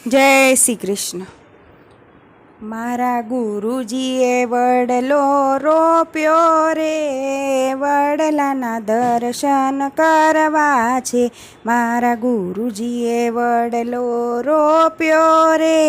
જય શ્રી કૃષ્ણ। મારા ગુરુજીએ વડલો રોપ્યો રે, વડલાના દર્શન કરવા છે। મારા ગુરુજીએ વડલો રોપ્યો રે,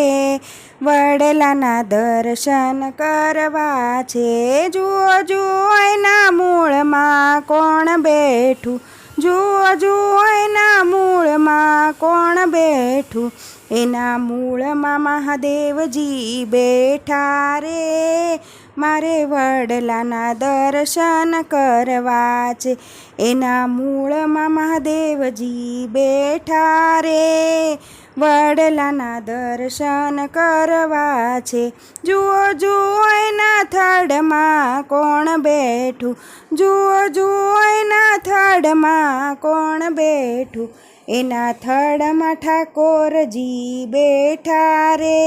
વડલાના દર્શન કરવા છે। જુઓ જુઓ એના મૂળમાં કોણ બેઠું, જુઓ જુઓ એના મૂળમાં કોણ બેઠું, એના મૂળમાં મહાદેવજી બેઠા રે। મારે વડલાના દર્શન કરવા છે, એના મૂળમાં મહાદેવજી બેઠા રે। વડલાના દર્શન કરવા છે। જુઓ જુઓ એના થડમાં કોણ બેઠું, જુઓ જુઓ એના થડમાં કોણ બેઠું, એના થડમાં ઠાકોરજી બેઠા રે।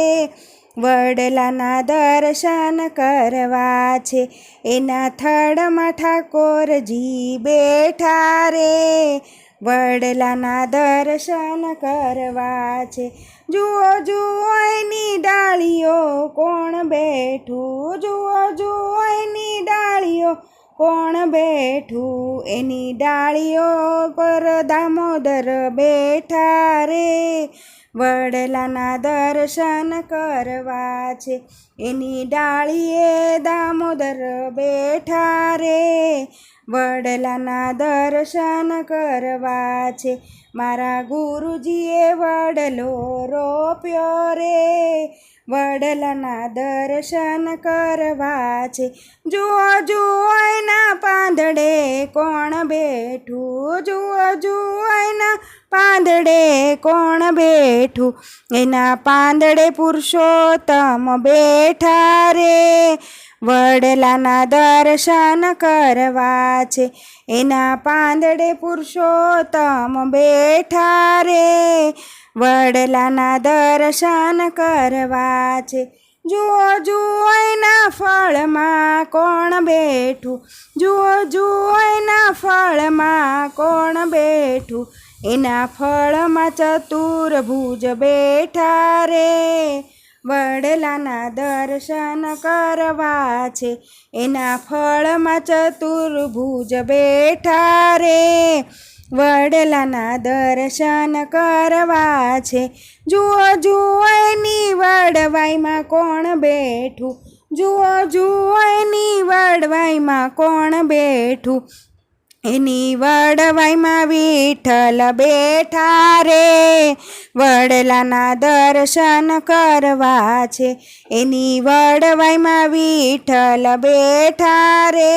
વડલાના દર્શન કરવા છે, એના થડમાં ઠાકોરજી બેઠા રે। વડલાના દર્શન કરવા છે। જુઓ જુઓ એની ડાળીઓ કોણ બેઠું, જુઓ જુઓ એની ડાળીઓ કોણ બેઠું, એની ડાળીઓ પર દામોદર બેઠા રે। વડલાના દર્શન કરવા છે, એની ડાળીએ દામોદર બેઠા રે। વડલાના દર્શન કરવા છે, મારા ગુરુજીએ વડલો રોપ્યો રે, વડલાના દર્શન કરવા છે। જુઓ જુઓ એના પાંદડે કોણ બેઠું, જુઓ જુઓ એના પાંદડે કોણ બેઠું, એના પાંદડે પુરુષોત્તમ બેઠા રે। વડલાના દર્શન કરવા છે, એના પાંદડે પુરુષોત્તમ બેઠા રે। વડલાના દર્શન કરવા છે। જુઓ જુઓ એના ફળમાં કોણ બેઠું, જુઓ જુઓ એના ફળમાં કોણ બેઠું, એના ફળમાં ચતુર્ભુજ બેઠા રે। વડલાના દર્શન કરવા છે, એના ફળમાં ચતુર્ભુજ બેઠા રે। વડલાના દર્શન કરવા છે। જુઓ જુઓ એની વડવાઈમાં કોણ બેઠું, જુઓ જુઓ એની વડવાઈમાં કોણ બેઠું, એની વડવાઈમાં વિઠ્ઠલ બેઠા રે। વડલાના દર્શન કરવા છે, એની વડવાઈમાં વિઠ્ઠલ બેઠા રે।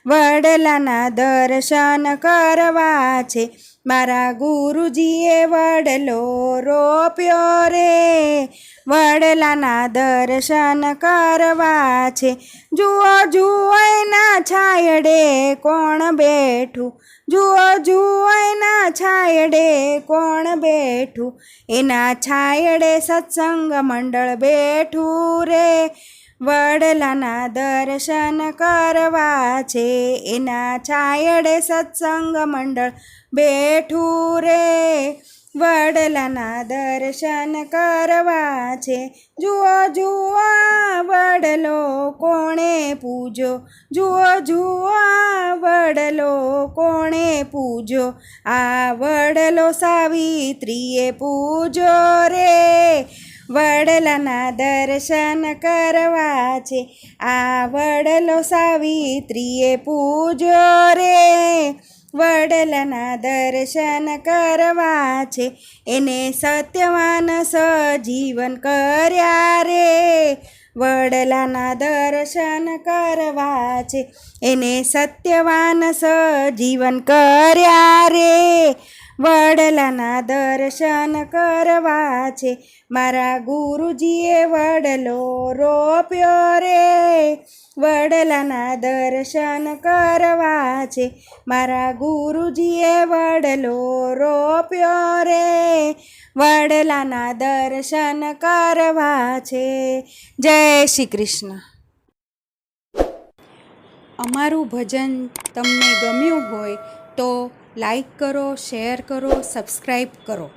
વડલાના દર્શન કરવા છે, મારા ગુરુજીએ વડલો રોપ્યો રે, વડલાના દર્શન કરવા છે। જુઓ જુઓ એના છાયડે કોણ બેઠું, જુઓ જુઓ એના છાયડે કોણ બેઠું, એના છાયડે સત્સંગ મંડળ બેઠું રે। વડલાના દર્શન કરવા છે, એના છાયડે સત્સંગ મંડળ બેઠું રે। વડલાના દર્શન કરવા છે। જુઓ જુઓ આ વડલો કોણે પૂજો, જુઓ જુઓ આ વડલો કોણે પૂજો, આ વડલો સાવિત્રીએ પૂજો રે। વડલાના દર્શન કરવા છે, આ વડલો સાવિત્રીએ પૂજો રે। વડલાના દર્શન કરવા છે, એને સત્યવાન સજીવન કર્યા રે। વડલાના દર્શન કરવા છે, એને સત્યવાન સજીવન કર્યા રે। વડલાના દર્શન કરવા છે, મારા ગુરુજીએ વડલો રોપ્યો રે। વડલાના દર્શન કરવા છે, મારા ગુરુજીએ વડલો રોપ્યો રે। વડલાના દર્શન કરવા છે। જય શ્રી કૃષ્ણ। અમારું ભજન તમને ગમ્યું હોય તો લાઈક કરો, શેર કરો, સબસ્ક્રાઈબ કરો।